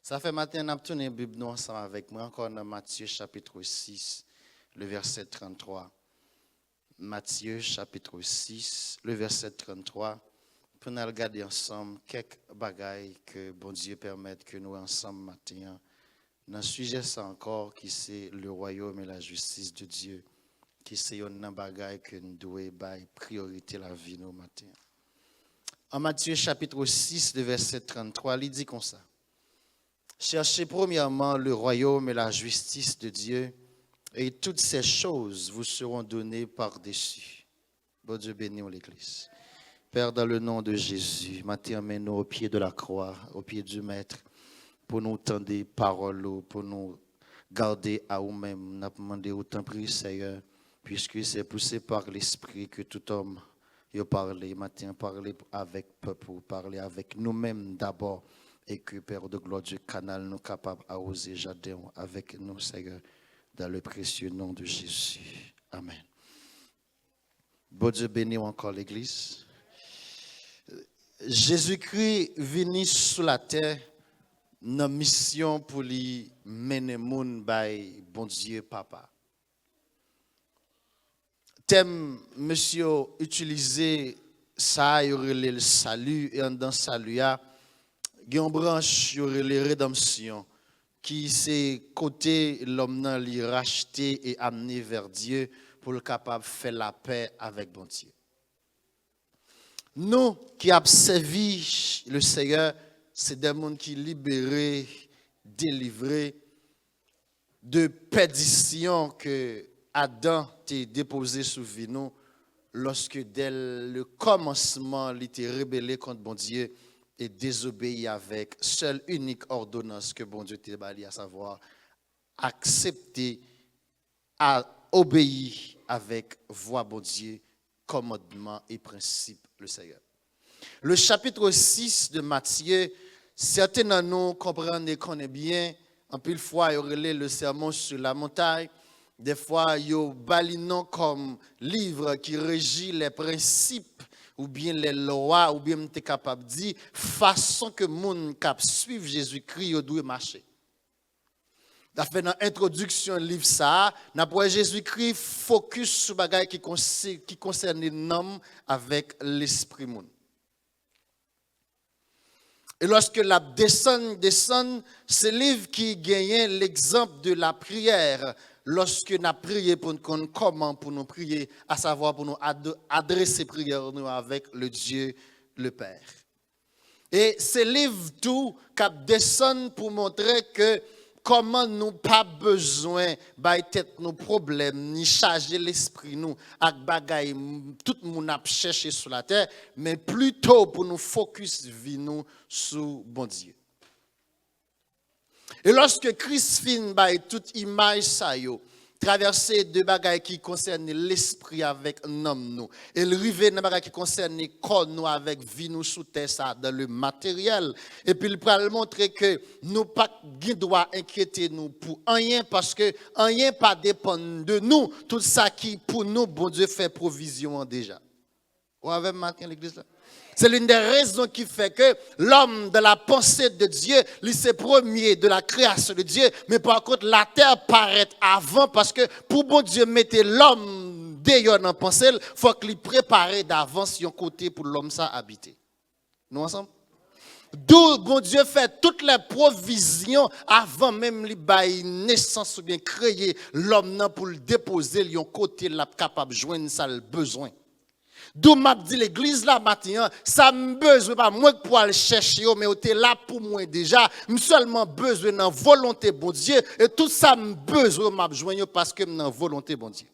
Ça fait matin, on a tourné la Bible nous ensemble avec moi, encore dans Matthieu chapitre 6, le verset 33. Matthieu chapitre 6, le verset 33. Pour nous regarder ensemble quelques bagailles que bon Dieu permette que nous ensemble matin. Dans le sujet, c'est encore qui c'est le royaume et la justice de Dieu. Qui c'est un bagaille que nous devons donner priorité à la vie nos matin. En Matthieu chapitre 6, le verset 33, il dit comme ça. Cherchez premièrement le royaume et la justice de Dieu, et toutes ces choses vous seront données par-dessus. Bon Dieu bénisse l'Église. Père, dans le nom de Jésus, matin, amène-nous au pied de la croix, au pied du Maître, pour nous tendre des paroles, pour nous garder à nous-mêmes. Nous avons demandé autant prier, Seigneur, puisque c'est poussé par l'Esprit que tout homme a parlé. Matin, parler avec le peuple, parler avec nous-mêmes d'abord. Et que, Père de gloire, du canal nous capable à oser jardin avec nous, Seigneur, dans le précieux nom de Jésus. Amen. Bon Dieu bénit encore l'Église. Jésus-Christ venu sur la terre, dans mission pour lui mener moun by bon Dieu Papa. Thème, monsieur, utilisé ça, il y aurait le salut, et dans salut, il y a une branche, il y aurait les rédemptions, qui c'est côté l'homme nan li racheté et amené vers Dieu pour le capable de faire la paix avec bon Dieu. Nous qui avons servi le Seigneur, c'est des gens qui libérés, délivrés de perdition que Adam t'a déposé sous vie nous lorsque dès le commencement il était rébellé contre bon Dieu et désobéi avec seule unique ordonnance que bon Dieu t'a bali, à savoir accepter, à obéir avec voix bon Dieu, commandement et principe le Seigneur. Le chapitre 6 de Matthieu, certains d'entre nous comprennent et connaissent bien. En pile fois, il y aurait le sermon sur la montagne. Des fois, il y a balinon comme livre qui régit les principes ou bien les lois, ou bien tu es capable de dire, façon que moun cap suivre Jésus-Christ doit marcher. Dans l'introduction du livre, ça, Jésus-Christ focus sur les choses qui concernent l'homme avec l'esprit moun. Et lorsque la descend, c'est le livre qui gagne l'exemple de la prière. Lorsque nous avons prié pour nous, comment pour nous prier, à savoir pour nous adresser prière avec le Dieu, le Père. Et ce livre tout qui descend pour montrer que comment nous pas besoin de tête nos problèmes, ni charger l'esprit nous, avec bagay tout le monde a cherché sur la terre, mais plutôt pour nous focus vie nous sur bon Dieu. Et lorsque Christ fin by toute image ça yo, traverser de bagailles qui concernent l'esprit avec l'homme nous, et le river dans bagailles qui concernent le corps nous avec vie nous sous terre ça dans le matériel, et puis il va montrer que nous pas doit inquiéter nous pour rien parce que rien pas dépend de nous, tout ça qui pour nous bon Dieu fait provision déjà. Vous avez maintenant l'église là? C'est l'une des raisons qui fait que l'homme de la pensée de Dieu, lui c'est premier de la création de Dieu, mais par contre la terre paraît avant parce que pour bon Dieu mettre l'homme d'ailleurs dans la pensée, il faut qu'il prépare d'avance un côté pour l'homme ça habiter. Nous ensemble? D'où bon Dieu fait toutes les provisions avant même li bail naissance ou bien créer l'homme pour le déposer un côté là capable joindre ça le besoin. D'où m'a dit l'église là matin, ça me besoin pas moi pour aller chercher mais t'es là pour moi déjà, me seulement besoin dans volonté bon Dieu et tout ça me besoin m'a joindre parce que dans volonté bon Dieu.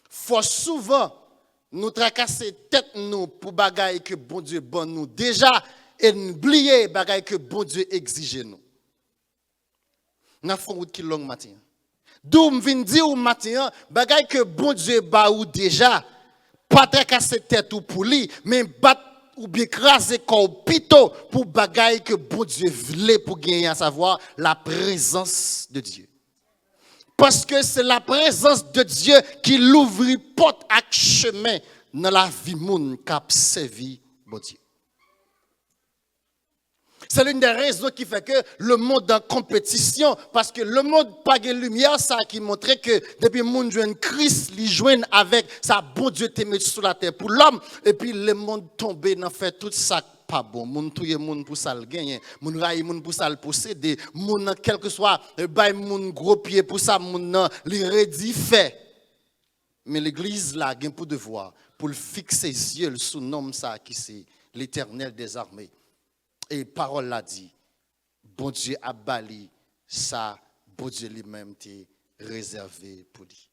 Faut souvent nous tracasser tête nous pour bagaille que bon Dieu bon nous déjà et oublier bagaille que bon Dieu exige nous. N'a fait route qui longue matin. D'où me vient dire au matin, bagay que bon Dieu ba ou déjà, pas très casser tête ou pour lui, mais bat ou bien craser corps pito pour bagay que bon Dieu voulait pour gagner à savoir la présence de Dieu. Parce que c'est la présence de Dieu qui l'ouvre porte à chemin dans la vie moun k'ap servi bon Dieu. C'est l'une des raisons qui fait que le monde est en compétition, parce que le monde pas de lumière, ça qui montrait que depuis le monde joue Christ, il joue avec ça, bon Dieu te met sur la terre pour l'homme, et puis le monde tombé dans fait tout ça pas bon. Moun touye moun pour ça le gagner, moun raille moun pour ça le posséder, moun quel que soit bay moun gros pied pour ça moun li redi fait. Mais l'église là gagne pour devoir pour le fixer ses yeux sous nom ça qui c'est l'Éternel des armées. Et parole l'a dit, bon Dieu a bali ça, bon Dieu lui-même t'est réservé pour lui.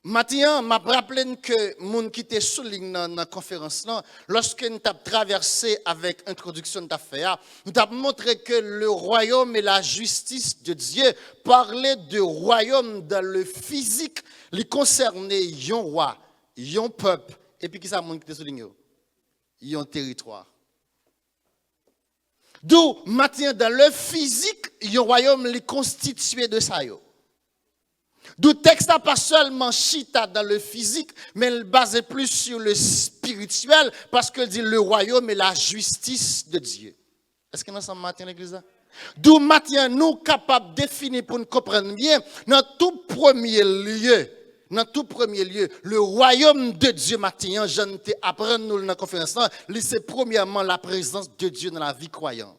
Maintenant, m'a rappelé que moun qui était souligné dans la conférence là, lorsque nous avons traversé avec l'introduction d'affaires, nous avons montré que le royaume et la justice de Dieu parlaient de royaume dans le physique, les concernait yon roi, yon peuple, et puis qui ça moun qui était souligné, yon territoire. D'où maintenant dans le physique, yon royaume les constitué de ça yo. D'où texte n'a pas seulement chita dans le physique, mais il basé plus sur le spirituel, parce qu'il dit le royaume et la justice de Dieu. Est-ce que nous sommes matin l'église là? D'où maintenant nous capables de définir pour nous comprendre bien, dans tout premier lieu, le royaume de Dieu maintenant, je ne t'apprends nous dans la conférence là, c'est premièrement la présence de Dieu dans la vie croyante.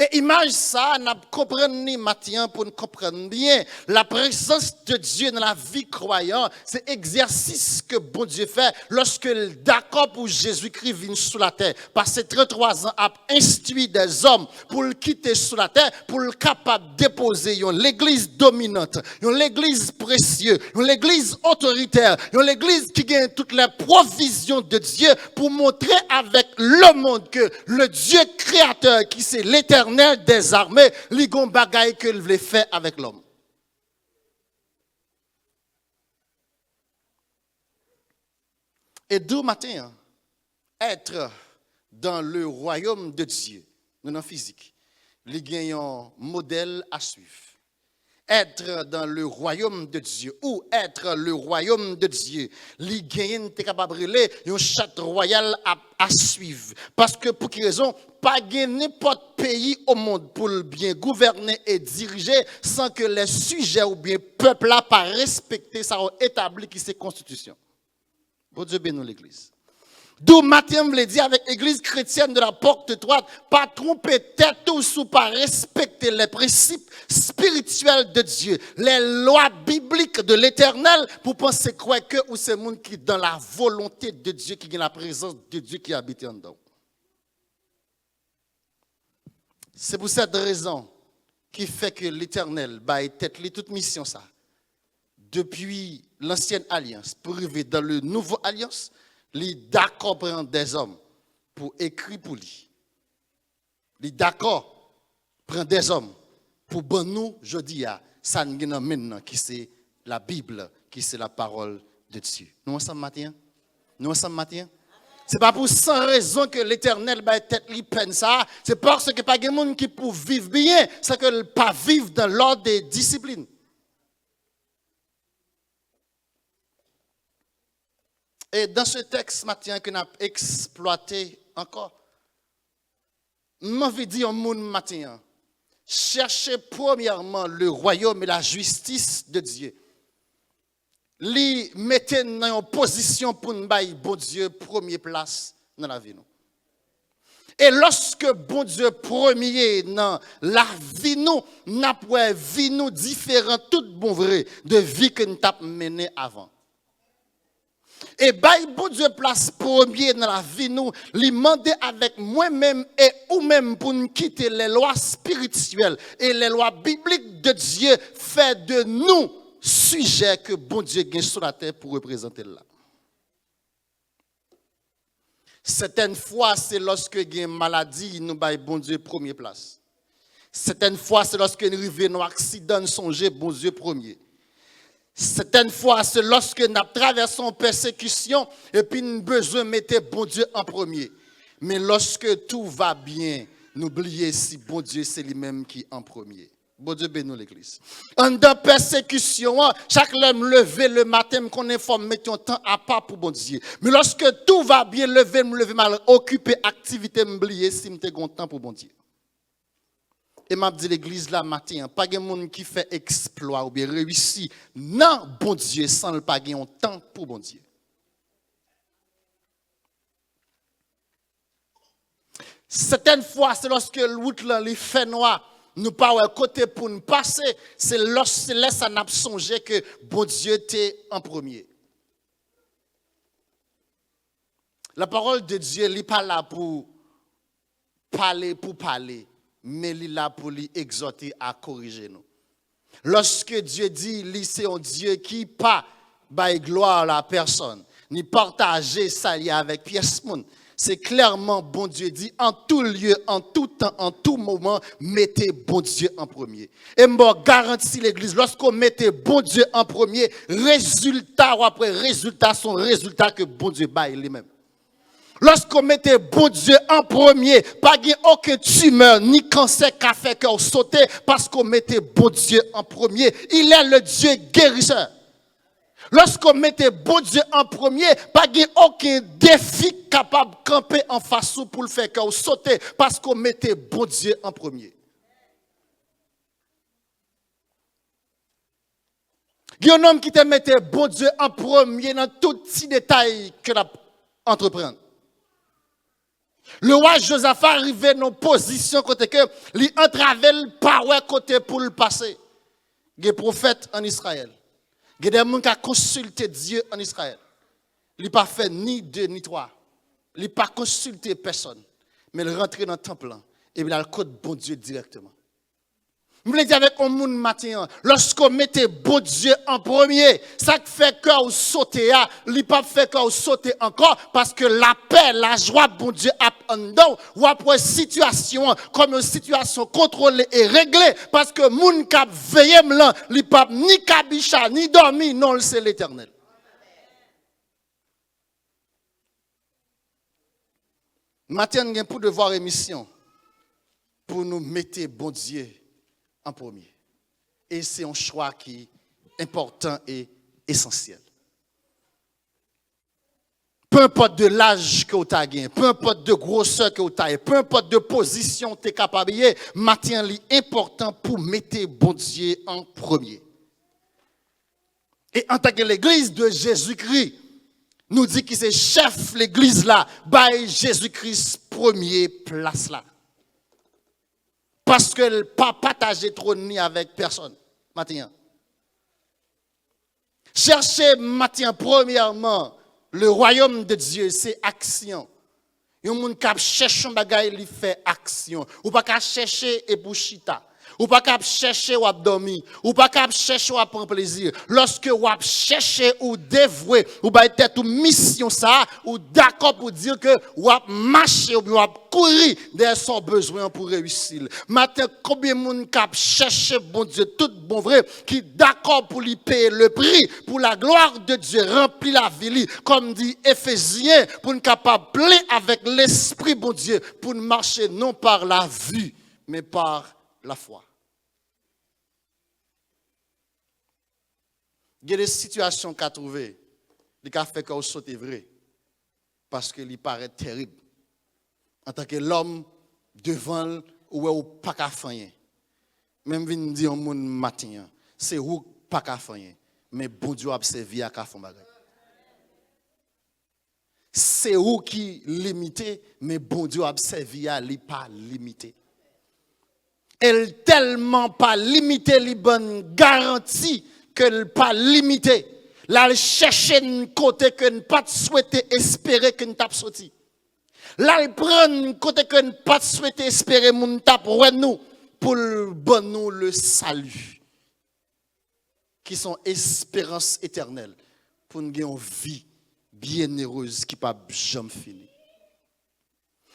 Et image ça, nous comprenons maintenant pour nous comprendre bien la présence de Dieu dans la vie croyante. C'est l'exercice que bon Dieu fait lorsque d'accord pour Jésus-Christ vient sur la terre. Passer 33 ans à instruire des hommes pour le quitter sur la terre, pour le capable de déposer l'église dominante, l'église précieuse, l'église autoritaire, l'église qui gagne toutes les provisions de Dieu pour montrer avec le monde que le Dieu créateur qui c'est l'Éternel des armées, li gon bagay que il voulait faire avec l'homme. Et d'où matin, être dans le royaume de Dieu, dans le physique, li gen un modèle à suivre. Être dans le royaume de Dieu ou être le royaume de Dieu, li gen te capable de un charte royal à suivre. Parce que pour quelle raison? Pas n'importe pays au monde pour le bien gouverner et diriger sans que les sujets ou bien peuple là pas respecter ça ou établi qui c'est constitution. Bon Dieu bénisse l'église. D'où Matthieu me l'a dit avec l'église chrétienne de la porte étroite, pas tromper tête ou sous pas respecter les principes spirituels de Dieu, les lois bibliques de l'Éternel pour penser quoi que ou c'est monde qui dans la volonté de Dieu qui a la présence de Dieu qui habite en dedans. C'est pour cette raison qui fait que l'Éternel baille tête li toute mission ça. Depuis l'ancienne alliance pour arriver dans le nouveau alliance, li d'accord prendre des hommes pour écrire pour lui. Li d'accord prendre des hommes pour bon nous jodi a ça maintenant qui c'est la Bible, qui c'est la parole de Dieu. Nous ensemble matin. Nous ensemble matin. C'est pas pour sans raison que l'Éternel va tête li peine ça, c'est parce que pas de monde qui pour vivre bien, c'est que pas vivre dans l'ordre des disciplines. Et dans ce texte matin que nous avons exploité encore, m'envie dire au monde matin, cherchez premièrement le royaume et la justice de Dieu. Li mettez dans une position pour nous bailler bon Dieu première place dans la vie nous. Et lorsque bon Dieu premier dans la vie nous, n'a pas vie nous différent tout bon vrai de vie que nous avons mené avant. Et bon Dieu place premier dans la vie nous, lui demander avec moi-même et ou même pour nous quitter les lois spirituelles et les lois bibliques de Dieu, fait de nous sujet que bon Dieu gagne sur la terre pour représenter là. Certaines fois, c'est lorsque il y a une maladie, nous baillons bon Dieu première place. Certaines fois, c'est lorsque nous arrivons à un accident, nous songeons bon Dieu premier. Certaines fois, c'est lorsque nous traversons une persécution et puis nous avons besoin de mettre bon Dieu en premier. Mais lorsque tout va bien, n'oubliez si bon Dieu c'est lui-même qui est en premier. Bon Dieu bénit l'église. En dans persécution, chaque homme levé le matin, qu'on informe, mettons temps à part pour bon Dieu. Mais lorsque tout va bien, lever mal, occuper, activité, m'oublier, si m'te content pour bon Dieu. Et m'a dit l'église là matin, pas de monde qui fait exploit ou bien réussit. Non, bon Dieu, sans le pas un temps pour bon Dieu. Certaines fois, c'est lorsque le route là, les fait noir, nous pas un côté pour nous passer, c'est lorsque ça n'a songé que bon Dieu était en premier. La parole de Dieu n'est pas là pour parler, mais il est là pour lui exhorter à corriger nous. Lorsque Dieu dit, c'est un Dieu qui pas bail gloire à la personne, ni partager ça avec pièce monde. C'est clairement, bon Dieu dit, en tout lieu, en tout temps, en tout moment, mettez bon Dieu en premier. Et moi, garantis l'église, lorsqu'on mettait bon Dieu en premier, résultat ou après résultat sont résultats que bon Dieu baille lui-même. Lorsqu'on mettait bon Dieu en premier, pas aucune tumeur ni cancer qu'a fait qu'on sautait parce qu'on mettait bon Dieu en premier. Il est le Dieu guérisseur. Lorsqu'on mettait bon Dieu en premier, pas aucun défi capable de camper en face pour le faire qu'on sautait parce qu'on mettait bon Dieu en premier. Il y a un homme qui te mettait bon Dieu en premier dans tout petit détail que l'on entreprend. Le roi Josaphat arrivait dans une position côté que lui entravait le power côté pour le passer. Il y a des prophètes en Israël. Il y a des gens qui ont consulté Dieu en Israël. Il n'a pas fait ni deux ni trois. Il n'a pas consulté personne. Mais il rentre dans le temple et il a le code bon Dieu directement. Je voulais dire avec un monde matin, lorsqu'on mettait bon Dieu en premier, ça fait que vous sautez, il n'a pas fait que vous sautez encore, parce que la paix, la joie, bon Dieu a en dedans, ou après situation, comme une situation contrôlée et réglée, parce que moun kap veillé m'lan, il pas ni kabicha, ni dormi, non, c'est l'Éternel. Matin, nous avons pour devoir émission, pour nous mettre bon Dieu en premier. Et c'est un choix qui est important et essentiel. Peu importe de l'âge que tu as gagné, peu importe de grosseur que tu as, peu importe de position que tu es capable de matin est important pour mettre bon Dieu en premier. Et en tant que l'église de Jésus-Christ, nous dit que c'est chef l'église là, by Jésus-Christ premier place là. Parce qu'elle n'a pas partagé trop ni avec personne. Matin. Cherchez matin, premièrement, le royaume de Dieu, c'est action. Il y a des gens qui cherchent un bagage, il fait action. Ou pas qu'à chercher et pour chita. Ou pas qu'à chercher ou à dormir. Ou pas qu'à chercher ou à prendre plaisir. Lorsque ou à chercher ou dévouer, ou pas être une mission ça, ou d'accord pour dire que ou à marcher ou à courir derrière son besoin pour réussir. Matin, combien de monde qui chercher bon Dieu, tout bon vrai, qui d'accord pour lui payer le prix, pour la gloire de Dieu, remplir la vie, comme dit Éphésiens, pour nous capable avec l'esprit bon Dieu, pour nous marcher non par la vue, mais par la foi. Il y a des situations qu'a trouvées, qui a fait qu'on saute vrai, parce qu'il paraît terrible. En tant que l'homme devant ou pas qu'à faire. Même vinn dire un monde matin, c'est ou pas qu'à faire, mais bon Dieu a servi à qu'à faire bagay. C'est où qui limité, mais bon Dieu a servi à li pas limité. Elle tellement pas limité, li bonne garantie qu'elle pas limité. Là, elle cherche un côté que ne pas souhaiter espérer que ne tape sorti. Là, elle prend un côté que ne pas souhaiter espérer mon tape nous pour bon nous le salut. Qui sont espérance éternelle pour nous gagner une vie bien heureuse qui pas jamais finir.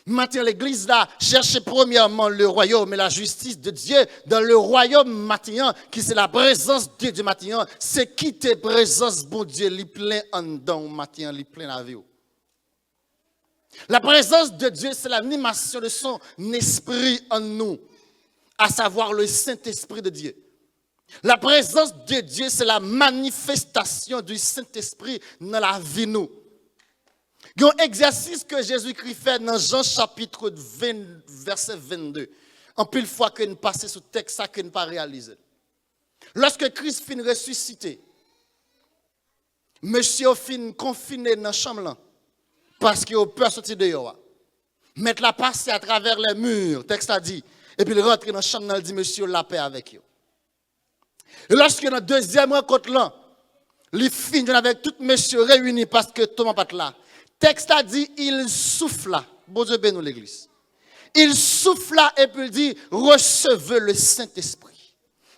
Maintenant, l'église là cherche premièrement le royaume et la justice de Dieu. Dans le royaume matin, qui c'est la présence de Dieu matin, c'est quitter présence bon Dieu, li plein en dedans matin, li plein la vie. La présence de Dieu, c'est l'animation de son esprit en nous. à savoir le Saint-Esprit de Dieu. La présence de Dieu, c'est la manifestation du Saint-Esprit dans la vie nous. Il y a un exercice que Jésus-Christ fait dans Jean chapitre 20, verset 22. En pile fois que nous passons sur le texte, ça que nous pas réalisé. Lorsque Christ finit ressuscité, monsieur finit confiné dans la chambre là, parce qu'il a peur de sortir dehors. Mettre la passer à travers les murs, le texte a dit, et puis il rentre dans la chambre, il dit, monsieur, la paix avec vous. Et lorsque dans le deuxième rencontre là, il finit avec tout monsieur réuni parce que Thomas pas là. Le texte a dit, il souffla. Bon Dieu bénisse l'église. Il souffla et puis il dit, recevez le Saint-Esprit.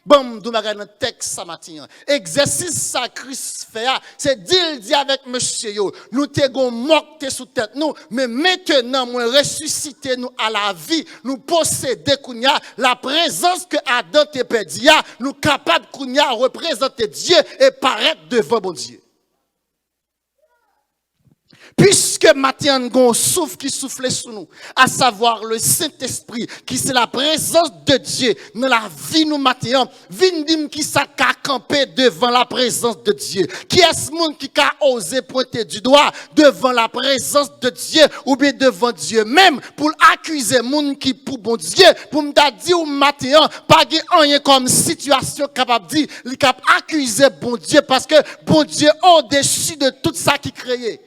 Bon, nous avons un texte ça matin. Exercice ça Christ fait, c'est dit avec monsieur yo. Nous t'avons moqué sous tête nous, mais maintenant nous ressuscité nous à la vie, nous posséder kounya la présence que Adam te perdu, nous capable kounya représenter Dieu et paraître devant bon Dieu. Puisque maintenant, nous avons un souffle qui souffle sur nous, à savoir le Saint-Esprit, qui c'est la présence de Dieu dans la vie nous maintenant, vindim qui s'est campé devant la présence de Dieu. Qui est ce monde qui a osé pointer du doigt devant la présence de Dieu ou bien devant Dieu même pour accuser monde qui pour bon Dieu, pour me dire au matin, pas rien comme situation capable de dire, il cap accuser bon Dieu parce que bon Dieu au-dessus de tout ça qui créé.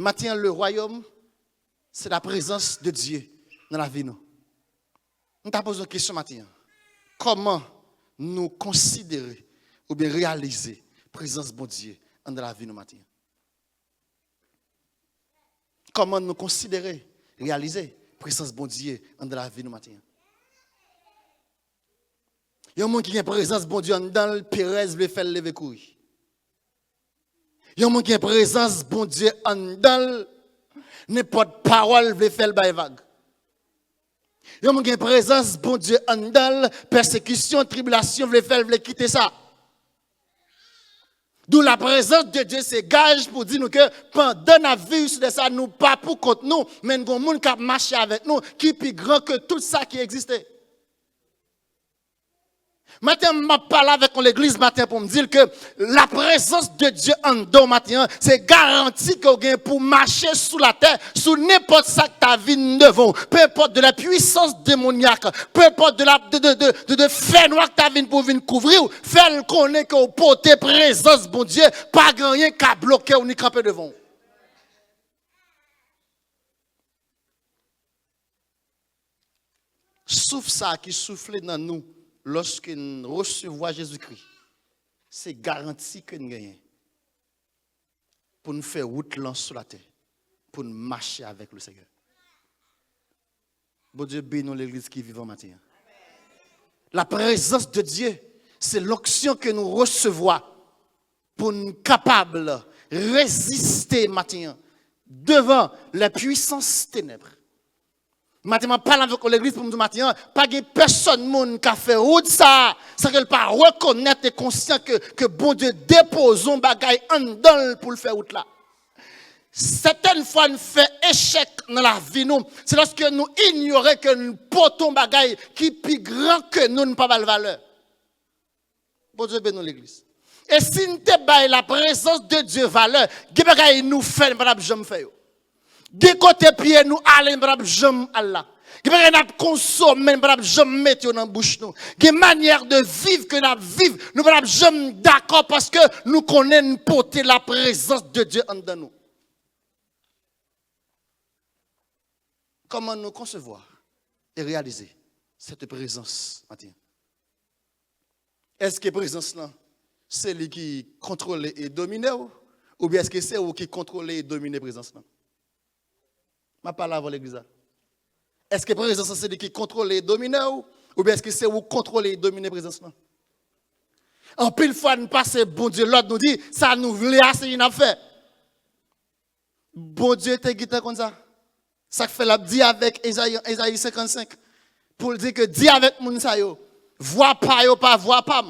Maintenant, le royaume, c'est la présence de Dieu dans la vie. Nous t'avons posé une question maintenant. Comment nous considérer ou bien réaliser la présence de Dieu dans la vie nous maintenant? Comment nous considérer, réaliser la présence de Dieu dans la vie nous maintenant? Il y a un monde qui a la présence de Dieu dans le Pérez, veut faire lever courir. Il y a un monde qui a présence, bon Dieu, en dans n'importe parole, veut faire le vague. Il y a un monde qui a présence, bon Dieu, en dans persécution, tribulation, veut faire, veut quitter ça. D'où la présence de Dieu, c'est gage pour dire nous que pendant la vie de ça, nous pas pour contre nous, mais nous avons un monde qui a marché avec nous, qui est plus grand que tout ça qui existait. Maintenant, je parle avec l'église matin pour me dire que la présence de Dieu en dedans matin, c'est garanti que vous avez pour marcher sous la terre, sous n'importe ça que ta vie devant. Peu importe de la puissance démoniaque, peu importe de fait noir que ta vie pour venir couvrir, faire connaître que vous portez présence, bon Dieu, pas rien qu'à bloquer ou ni camper devant. Souffle ça qui souffle dans nous. Lorsque nous recevons Jésus-Christ, c'est garanti que nous gagnons. Pour nous faire route sur la terre. Pour nous marcher avec le Seigneur. Bon Dieu bénisse l'église qui vit en matin. La présence de Dieu, c'est l'onction que nous recevons pour nous capables de résister matin devant la puissance ténèbres. Maintenant, je parle avec l'église pour me dire maintenant, pas de personne qui a fait route ça, sans qu'elle pas reconnaître et conscient que bon Dieu dépose un bagage en dedans pour le faire route là. Certaines fois, nous faisons échec dans la vie, nous. C'est lorsque nous ignorons que nous portons un bagage qui est plus grand que nous, nous pas de valeur. Bon Dieu bénisse l'église. Et si nous avons la présence de Dieu valeur, des bagages nous fait, nous ne jamais faire. Des côtés pieds nous allons nous jamais Allah. Des bagages nous consommer, nous jamais mettre dans la bouche nous. Des manières de vivre que nous vivons, nous ne jamais d'accord parce que nous connaissons porter la présence de Dieu en nous. Comment nous concevoir et réaliser cette présence maintenant? Est-ce que la présence là, c'est lui qui contrôle et domine ou bien est-ce que c'est vous qui contrôle et domine la présence là? Je parle avant l'église. Est-ce que la présence c'est lui qui contrôle et domine ou bien est-ce que c'est vous qui contrôlez et domine la présence là? En pile fois nous passons, bon Dieu, l'autre nous dit, ça nous voulait assez une affaire. Bon Dieu était guidé comme ça. Ça fait la dit avec Isaïe 55 pour dire que dit avec moun sa yo, voix pas yo pas voix pas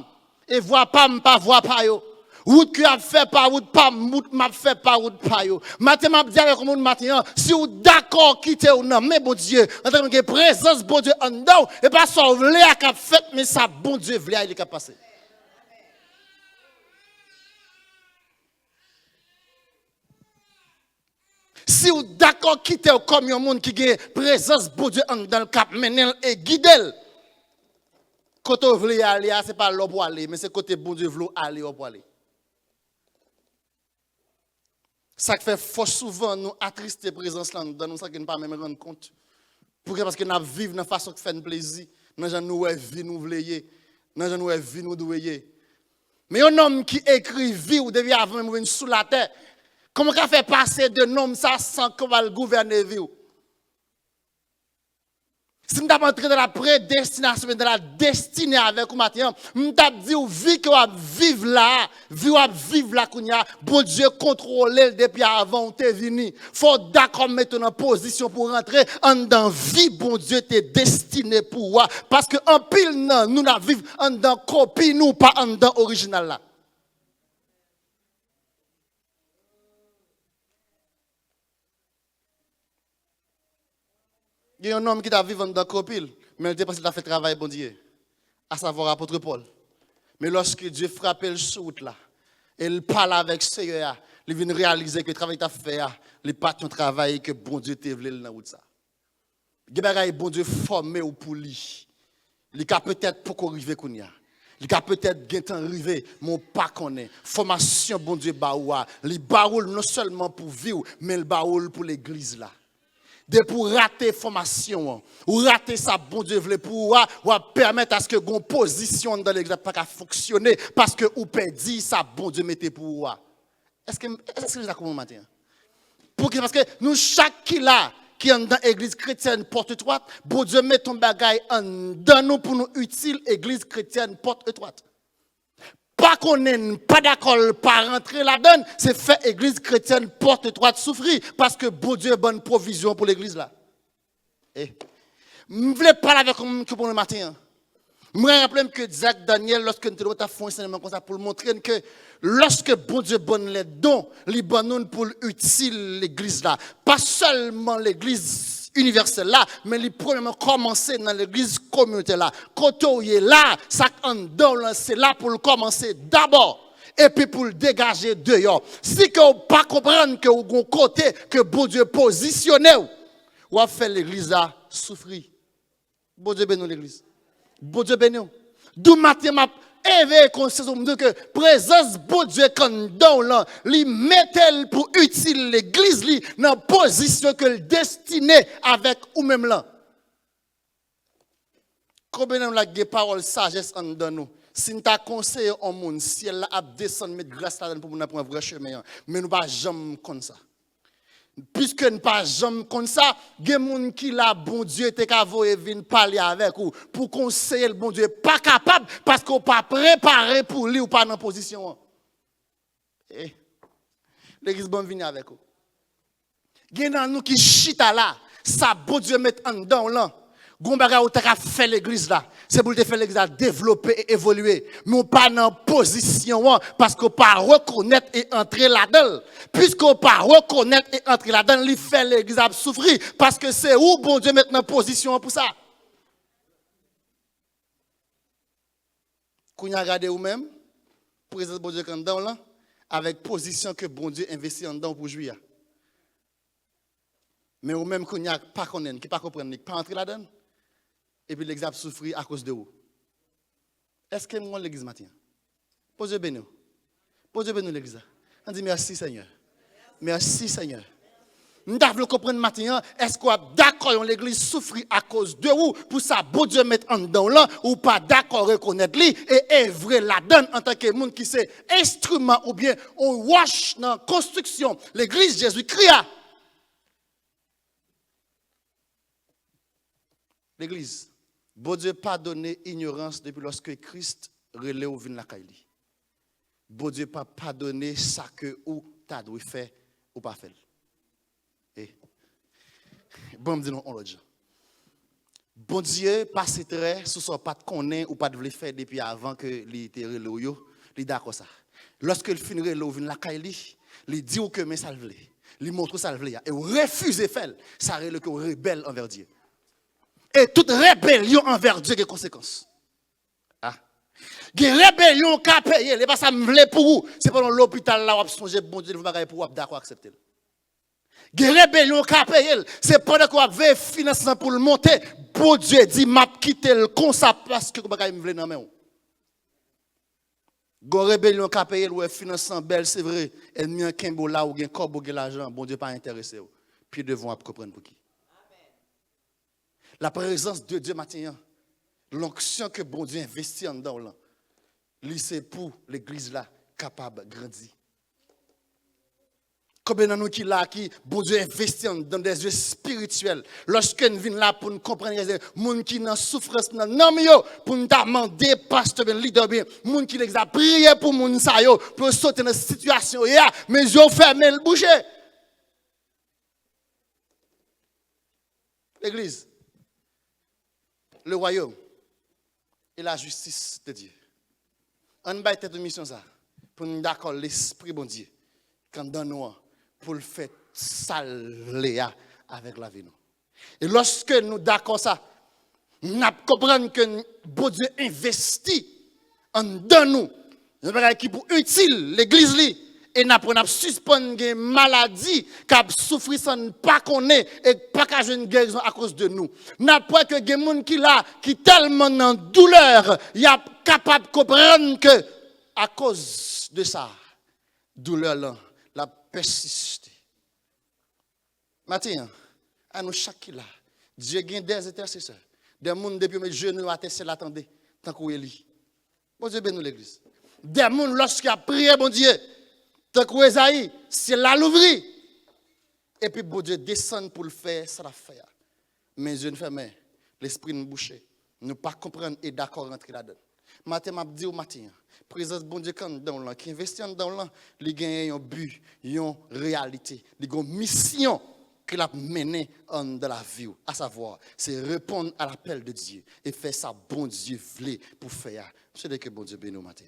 et voix pas voix pas yo. Route que a fait par route, pas route m'a fait par route pas yo. Matin m'a dit avec le monde matin, si vous d'accord quitter ou non, mais bon Dieu, en tant que présence bon Dieu en dedans, et pas sauver à qu'a fait, mais ça bon Dieu vle il est capable passer. Si vous d'accord quitter comme un monde qui a présence bon Dieu en dans le cap menel et guidel. Côté vous voulez aller, c'est pas l'eau pour aller, mais c'est côté bon Dieu veut aller pour aller. Ça fait fort souvent nous attrister présence là dans nous ça que nous pas même rendre compte. Pourquoi parce que nous vivons dans façon de faire plaisir, dans gens nous vie nous voulier, dans gens nous vie nous douiller. Mais un homme qui écrit vie ou devient avant même sous la terre, comment qu'a fait passer de nom ça sans qu'on va le gouverner vie? Si nous avons entré dans la prédestination, dans la destinée avec vous maintenant, nous avons dit, vie que vous vivre là, vivre là, bon Dieu contrôler depuis avant où tu es venu. Il faut d'accord mettre en position pour rentrer en dans vie, bon Dieu t'es destiné pour vous. Parce que en pile, nous n'avons vivre en dans copie, nous pas en dans original là. Il y a un homme qui t'a vécu dans copil, mais il parce qu'il a fait travail bon Dieu, à savoir apôtre Paul. Mais lorsque Dieu frappe le sous là, et il parle avec Seigneur, il vient réaliser que le travail qu'il a fait, il pas ton travail que bon Dieu t'a voulu dans route ça. Il y a bon Dieu formé ou pour lui. Il a peut-être pour arriver kounya. Il a peut-être bien arrivé, mon pas connaît. Formation bon Dieu baoua, il baoule non seulement pour vivre, mais il baoule pour l'église là. De pour rater formation ou rater ça bon Dieu veut pour ou permettre à ce que gon position dans l'église pas fonctionner parce que ou perdu ça bon Dieu mettait pour est-ce que ça comment matin pourquoi parce que nous chaque qui là qui est dans l'église chrétienne porte étroite bon Dieu met ton bagaille dans nous pour nous utile église chrétienne porte étroite. Pas qu'on n'est pas d'accord, pas rentrer là-dedans, c'est faire église chrétienne porte étroite souffrir parce que bon Dieu a bonne provision pour l'église là. Et je voulais parler avec vous pour le matin. Je me rappelle que Jacques Daniel, lorsque nous avons fait un enseignement comme ça pour montrer que lorsque bon Dieu donne les dons, les dons pour utile l'église là. Pas seulement l'église universelle là, mais les premièrement commencer dans l'église communautaire là. Quand on est là, ça en donne, c'est là pour le commencer d'abord. Et puis pour le dégager dehors. Si vous ne pas comprendre que vous avez un côté que bon Dieu positionné, vous va faire l'église là souffrir. Bon Dieu bénisse l'église. Bon Dieu bénisse. D'où matin m'a éveillé conscience que présence bon Dieu quand dans là, li mettel pour utile l'église li dans position que le destiné avec ou même là. Combien la parole sagesse en dans nous. Si nous t'a conseillé au monde ciel là a descendre mettre grâce là pour nous prendre un vrai chemin mais nous pas jamais comme ça. Puisque nous pas jamais comme ça, il y a des gens qui là, bon Dieu, te cavoye vinn parler avec vous pour conseiller le bon Dieu, pas capable parce qu'on pas préparé pour lui ou pas dans position. L'église bon venir avec vous. Il y a nous qui chita là, ça bon Dieu met en dedans là. Gon bagay ou ta fait l'église là, c'est pour te faire l'église là développer et évoluer. Mais on pas dans position parce qu'on pas reconnaître et entrer là-dedans. Puisqu'on pas reconnaître et entrer là-dedans, il fait l'église à souffrir parce que c'est où bon Dieu met dans position pour ça. Qu'on a regardé ou même présence bon Dieu quand dedans là avec position que bon Dieu investit en dedans pour jouir. Mais ou même qu'on a pas connaître, qui pas comprendre, pas entrer là-dedans. Et puis l'église a souffert à cause de vous. Est-ce que moi l'église matin? Posez béni. Posez béni l'église. On dit merci Seigneur. Merci Seigneur. Nous devons comprendre matin, est-ce qu'on est d'accord l'église souffre à cause de vous pour ça bon Dieu mettre en dedans là ou pas d'accord reconnaître lui et œuvrer là-dedans en tant que monde qui c'est instrument ou bien on wash dans la construction l'église Jésus-Christ. L'église bon Dieu pas donné ignorance depuis lorsque Christ relève vinn la caille. Bon Dieu pas pardonné ça que ou t'a dû faire ou pas faire. Et bon me dit non on l'autre. Bon Dieu passe très sous son pas de connaît ou pas de le faire depuis avant que il était relève yo, il d'accord ça. Lorsque le finirez, il vient la caille, il dit que mais ça le voulait. Il montre ça le voulait. Et refuse de faire. Ça reste le rebelle envers Dieu. Et toute rébellion envers Dieu a des conséquences. Ah. Des rébellion qu'a payé, les pas ça me voulait pour vous. C'est pendant l'hôpital là où vous songez bon Dieu vous pas pour vous d'accord accepter. Des rébellion qu'a payé, c'est pendant qu'on avait financement pour le monter, bon Dieu dit m'a quitter le comme ça parce que vous pas me voulez dans main. Gon rébellion qu'a payé le financement belle c'est vrai, ennemi en kembo là ou gen corbeau gen l'argent, bon Dieu pas intéressé. Puis devons comprendre pour qui. La présence de Dieu matin, l'onction que bon Dieu investit en dedans là, c'est pour l'église là capable de grandir. Combien de nous qui là qui bon Dieu investit dans des yeux spirituels. Lorsque nous venons là pour nous comprendre les gens qui dans souffrance non yo pour nous demander pasteur ben leader bien, moun qui les a prié pour moun sa yo pour sortir dans situation ya, mais yo fermé le boucher. L'église, le royaume et la justice de Dieu. On va être mission ça pour nous d'accord l'esprit bon Dieu quand dans nous pour le faire saler avec la vie. Et lorsque nous d'accord ça, nous comprenons que bon Dieu investit en dans nous, qui pour utile l'église li et n'a suspendre des maladies qui souffrent sans pas connaître et pas qu'à une guérison à cause de nous. N'a pas que des gens qui là qui tellement en douleur, il est capable de comprendre que à cause de ça, douleur là, la persiste. Maintenant, à nous chaque là, Dieu gagne des intercesseurs, des gens depuis mes genoux à terre, c'est l'attendait, tant qu'on est li. Bon Dieu bénit l'église. Des gens lorsqu'il a prié, bon Dieu, tant qu'on est Esaïe, c'est là l'ouvrir. Et puis bon Dieu descend pour le faire, ça l'a fait. Mes yeux fermés, l'esprit nous bouché, nous pas comprendre et d'accord rentrer là-dedans. Matin m'a dit au matin, présence bon Dieu quand dans là qui investit dans là, il gagne un but, une réalité, il a une mission qu'il a menée dans la vie, à savoir, c'est répondre à l'appel de Dieu et faire ça bon Dieu voulait pour faire. C'est que bon Dieu bénisse au matin.